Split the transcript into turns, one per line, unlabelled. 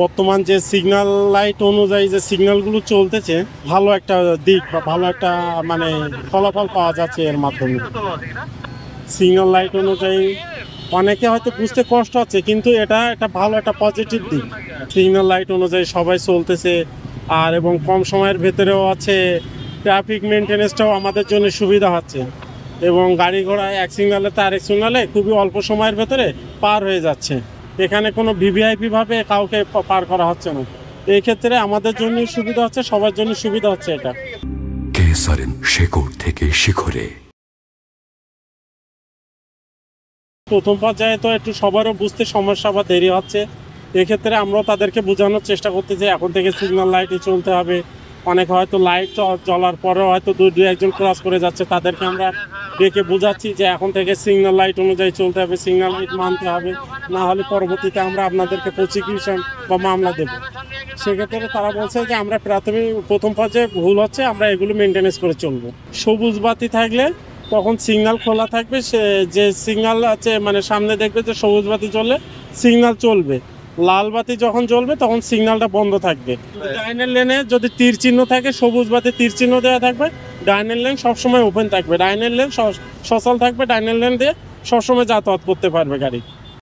বর্তমান যে signal light অনুযায়ী যে সিগন্যালগুলো চলতেছে, ভালো একটা দিক বা ভালো একটা মানে ফলাফল পাওয়া যাচ্ছে এর মাধ্যমে। সিগন্যাল লাইট অনুযায়ী অনেকে হয়তো বুঝতে কষ্ট হচ্ছে, কিন্তু এটা একটা ভালো একটা পজিটিভ দিক। সিগন্যাল লাইট অনুযায়ী সবাই চলতেছে, আর এবং কম সময়ের ভেতরেও আছে ট্রাফিক মেনটেন্যান্সটাও আমাদের জন্য সুবিধা হচ্ছে, এবং গাড়ি ঘোড়া এক সিগনালে তো আরেক সিগনালে খুবই অল্প সময়ের ভেতরে পার হয়ে যাচ্ছে। এখানে কোনো ভিভিআইপিভাবে কাউকে পার করা হচ্ছে না। এই ক্ষেত্রে আমাদের জন্য সুবিধা হচ্ছে, সবার জন্য সুবিধা হচ্ছে এটা।
কেসারেন শেকড় থেকে শিখরে।
প্রথম পর্যায়ে তো একটু সবারও বুঝতে সমস্যা বা দেরি হচ্ছে। এক্ষেত্রে আমরাও তাদেরকে বোঝানোর চেষ্টা করতে যে এখন থেকে সিগন্যাল লাইটে চলতে হবে। অনেক হয়তো লাইট জ্বলার পরেও হয়তো দু একজন ক্রস করে যাচ্ছে, তাদেরকে আমরা ডেকে বোঝাচ্ছি যে এখন থেকে সিগন্যাল লাইট অনুযায়ী চলতে হবে, সিগন্যাল লাইট মানতে হবে, না হলে পরবর্তীতে আমরা আপনাদেরকে প্রসিকিউশন বা মামলা দেব। সেক্ষেত্রে তারা বলছে যে আমরা প্রথম পর্যায়ে ভুল হচ্ছে, আমরা এগুলো মেনটেন্যান্স করে চলবো। সবুজ বাতি থাকলে তখন সিগন্যাল খোলা থাকবে, সে যে সিগন্যাল আছে মানে সামনে দেখবে যে সবুজ বাতি জ্বললে সিগন্যাল চলবে, লাল বাতি যখন জ্বলবে তখন সিগন্যালটা বন্ধ থাকবে। ডাইনের লেনে যদি তীর চিহ্ন থাকে, সবুজ বাতি তীর চিহ্ন দেওয়া থাকবে, ডাইনের লেন সবসময় ওপেন থাকবে, ডাইনের লেন সচল থাকবে, ডাইনের লেন দিয়ে সবসময় যাতায়াত করতে পারবে গাড়ি।